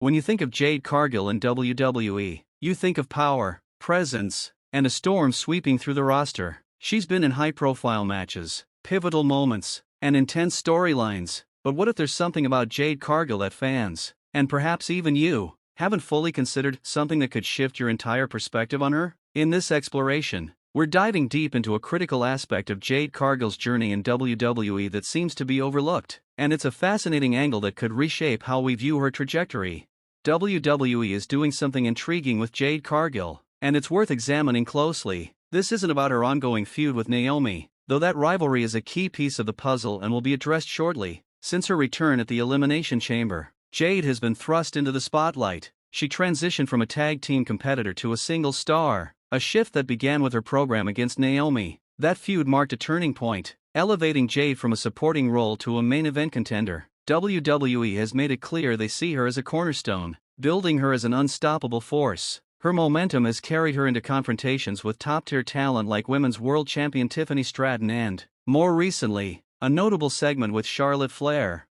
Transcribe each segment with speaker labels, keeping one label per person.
Speaker 1: When you think of Jade Cargill in WWE, you think of power, presence, and a storm sweeping through the roster. She's been in high-profile matches, pivotal moments, and intense storylines. But what if there's something about Jade Cargill that fans, and perhaps even you, haven't fully considered, something that could shift your entire perspective on her? In this exploration, we're diving deep into a critical aspect of Jade Cargill's journey in WWE that seems to be overlooked, and it's a fascinating angle that could reshape how we view her trajectory. WWE is doing something intriguing with Jade Cargill, and it's worth examining closely. This isn't about her ongoing feud with Naomi, though that rivalry is a key piece of the puzzle and will be addressed shortly. Since her return at the Elimination Chamber, Jade has been thrust into the spotlight. She transitioned from a tag team competitor to a single star, a shift that began with her program against Naomi. That feud marked a turning point, elevating Jade from a supporting role to a main event contender. WWE has made it clear they see her as a cornerstone, building her as an unstoppable force. Her momentum has carried her into confrontations with top-tier talent like Women's World Champion Tiffany Stratton and, more recently, a notable segment with Charlotte Flair.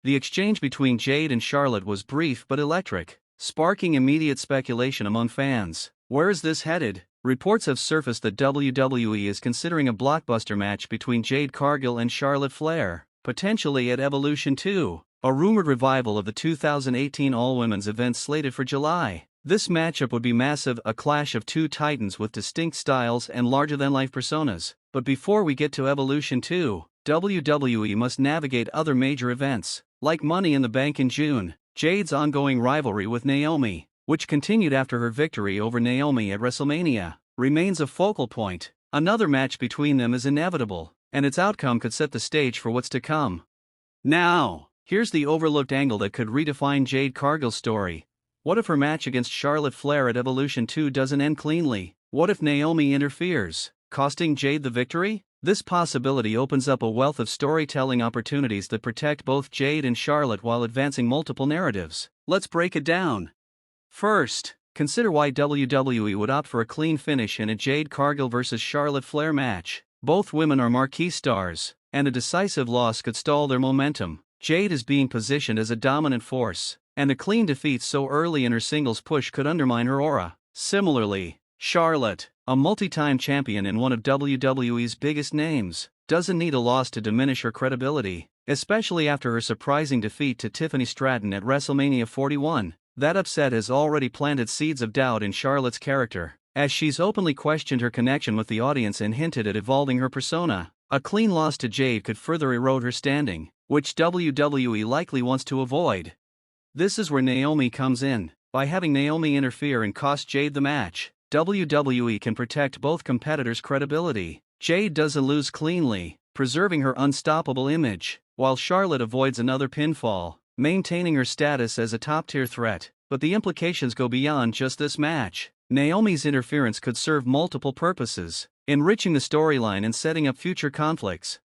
Speaker 1: The exchange between Jade and Charlotte was brief but electric, sparking immediate speculation among fans. Where is this headed? Reports have surfaced that WWE is considering a blockbuster match between Jade Cargill and Charlotte Flair, potentially at Evolution 2, a rumored revival of the 2018 all-women's event slated for July. This matchup would be massive, a clash of two titans with distinct styles and larger-than-life personas. But before we get to Evolution 2, WWE must navigate other major events, like Money in the Bank in June, Jade's ongoing rivalry with Naomi, which continued after her victory over Naomi at WrestleMania, remains a focal point. Another match between them is inevitable, and its outcome could set the stage for what's to come. Now, here's the overlooked angle that could redefine Jade Cargill's story. What if her match against Charlotte Flair at Evolution 2 doesn't end cleanly? What if Naomi interferes, costing Jade the victory? This possibility opens up a wealth of storytelling opportunities that protect both Jade and Charlotte while advancing multiple narratives. Let's break it down. First, consider why WWE would opt for a clean finish in a Jade Cargill vs. Charlotte Flair match. Both women are marquee stars, and a decisive loss could stall their momentum. Jade is being positioned as a dominant force, and a clean defeat so early in her singles push could undermine her aura. Similarly, Charlotte, a multi-time champion and one of WWE's biggest names, doesn't need a loss to diminish her credibility, especially after her surprising defeat to Tiffany Stratton at WrestleMania 41. That upset has already planted seeds of doubt in Charlotte's character, as she's openly questioned her connection with the audience and hinted at evolving her persona. A clean loss to Jade could further erode her standing, which WWE likely wants to avoid. This is where Naomi comes in. By having Naomi interfere and cost Jade the match, WWE can protect both competitors' credibility. Jade doesn't lose cleanly, preserving her unstoppable image, while Charlotte avoids another pinfall, maintaining her status as a top-tier threat. But the implications go beyond just this match. Naomi's interference could serve multiple purposes, enriching the storyline and setting up future conflicts.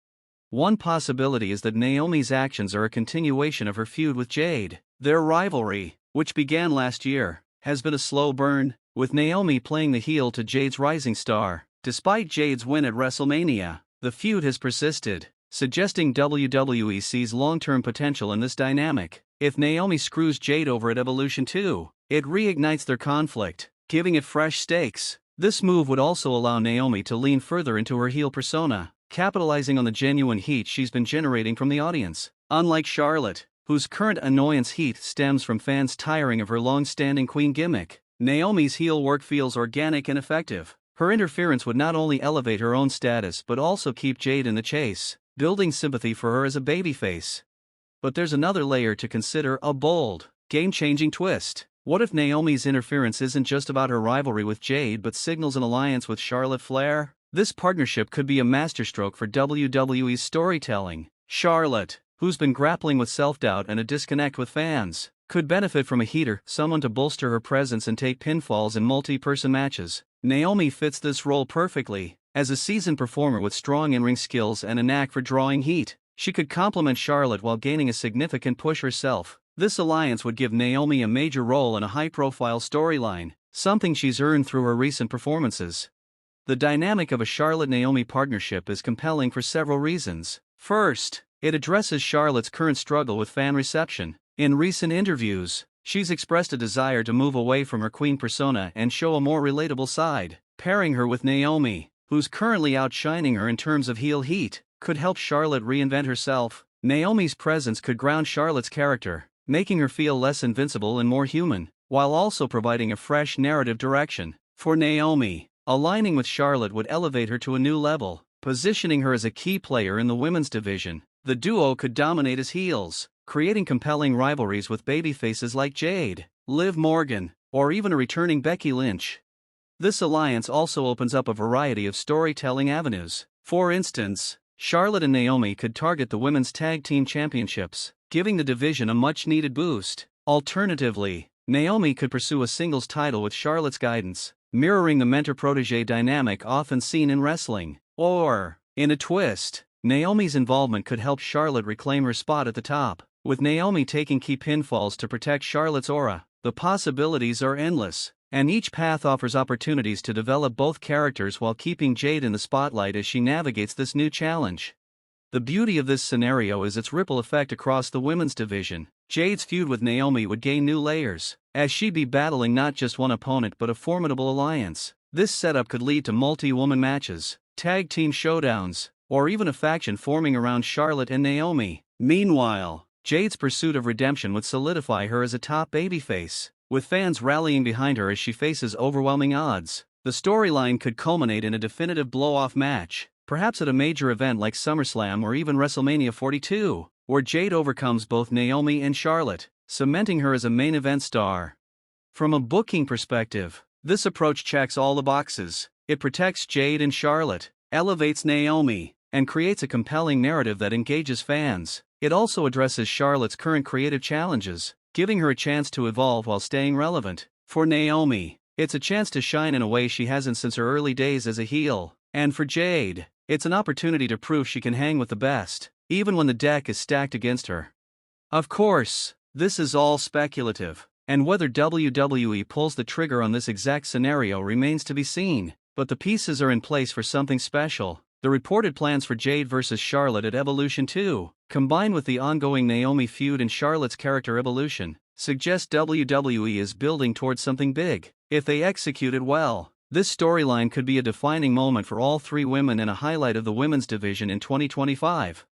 Speaker 1: One possibility is that Naomi's actions are a continuation of her feud with Jade. Their rivalry, which began last year, has been a slow burn, with Naomi playing the heel to Jade's rising star. Despite Jade's win at WrestleMania, the feud has persisted, suggesting WWE sees long-term potential in this dynamic. If Naomi screws Jade over at Evolution 2, it reignites their conflict, giving it fresh stakes. This move would also allow Naomi to lean further into her heel persona, capitalizing on the genuine heat she's been generating from the audience. Unlike Charlotte, whose current annoyance heat stems from fans tiring of her long-standing queen gimmick, Naomi's heel work feels organic and effective. Her interference would not only elevate her own status but also keep Jade in the chase, building sympathy for her as a babyface. But there's another layer to consider, a bold, game-changing twist. What if Naomi's interference isn't just about her rivalry with Jade but signals an alliance with Charlotte Flair? This partnership could be a masterstroke for WWE's storytelling. Charlotte, who's been grappling with self-doubt and a disconnect with fans, could benefit from a heater, someone to bolster her presence and take pinfalls in multi-person matches. Naomi fits this role perfectly. As a seasoned performer with strong in-ring skills and a knack for drawing heat, she could complement Charlotte while gaining a significant push herself. This alliance would give Naomi a major role in a high-profile storyline, something she's earned through her recent performances. The dynamic of a Charlotte-Naomi partnership is compelling for several reasons. First, it addresses Charlotte's current struggle with fan reception. In recent interviews, she's expressed a desire to move away from her queen persona and show a more relatable side. Pairing her with Naomi, who's currently outshining her in terms of heel heat, could help Charlotte reinvent herself. Naomi's presence could ground Charlotte's character, making her feel less invincible and more human, while also providing a fresh narrative direction. For Naomi, aligning with Charlotte would elevate her to a new level, positioning her as a key player in the women's division. The duo could dominate as heels, creating compelling rivalries with babyfaces like Jade, Liv Morgan, or even a returning Becky Lynch. This alliance also opens up a variety of storytelling avenues. For instance, Charlotte and Naomi could target the women's tag team championships, giving the division a much-needed boost. Alternatively, Naomi could pursue a singles title with Charlotte's guidance, mirroring the mentor-protege dynamic often seen in wrestling. Or, in a twist, Naomi's involvement could help Charlotte reclaim her spot at the top, with Naomi taking key pinfalls to protect Charlotte's aura. The possibilities are endless, and each path offers opportunities to develop both characters while keeping Jade in the spotlight as she navigates this new challenge. The beauty of this scenario is its ripple effect across the women's division. Jade's feud with Naomi would gain new layers, as she'd be battling not just one opponent but a formidable alliance. This setup could lead to multi-woman matches, tag team showdowns, or even a faction forming around Charlotte and Naomi. Meanwhile, Jade's pursuit of redemption would solidify her as a top babyface, with fans rallying behind her as she faces overwhelming odds. The storyline could culminate in a definitive blow-off match, perhaps at a major event like SummerSlam or even WrestleMania 42, where Jade overcomes both Naomi and Charlotte, cementing her as a main event star. From a booking perspective, this approach checks all the boxes. It protects Jade and Charlotte, elevates Naomi, and creates a compelling narrative that engages fans. It also addresses Charlotte's current creative challenges, giving her a chance to evolve while staying relevant. For Naomi, it's a chance to shine in a way she hasn't since her early days as a heel. And for Jade, it's an opportunity to prove she can hang with the best, even when the deck is stacked against her. Of course, this is all speculative, and whether WWE pulls the trigger on this exact scenario remains to be seen, but the pieces are in place for something special. The reported plans for Jade vs. Charlotte at Evolution 2, combined with the ongoing Naomi feud and Charlotte's character evolution, suggest WWE is building towards something big. If they execute it well, this storyline could be a defining moment for all three women and a highlight of the women's division in 2025.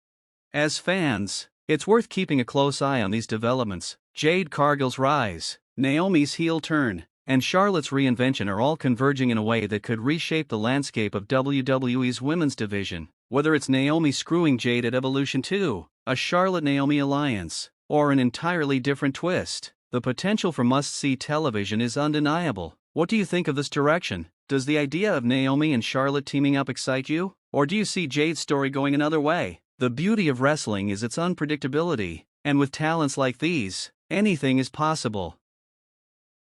Speaker 1: As fans, it's worth keeping a close eye on these developments. Jade Cargill's rise, Naomi's heel turn, and Charlotte's reinvention are all converging in a way that could reshape the landscape of WWE's women's division. Whether it's Naomi screwing Jade at Evolution 2, a Charlotte-Naomi alliance, or an entirely different twist, the potential for must-see television is undeniable. What do you think of this direction? Does the idea of Naomi and Charlotte teaming up excite you? Or do you see Jade's story going another way? The beauty of wrestling is its unpredictability, and with talents like these, anything is possible.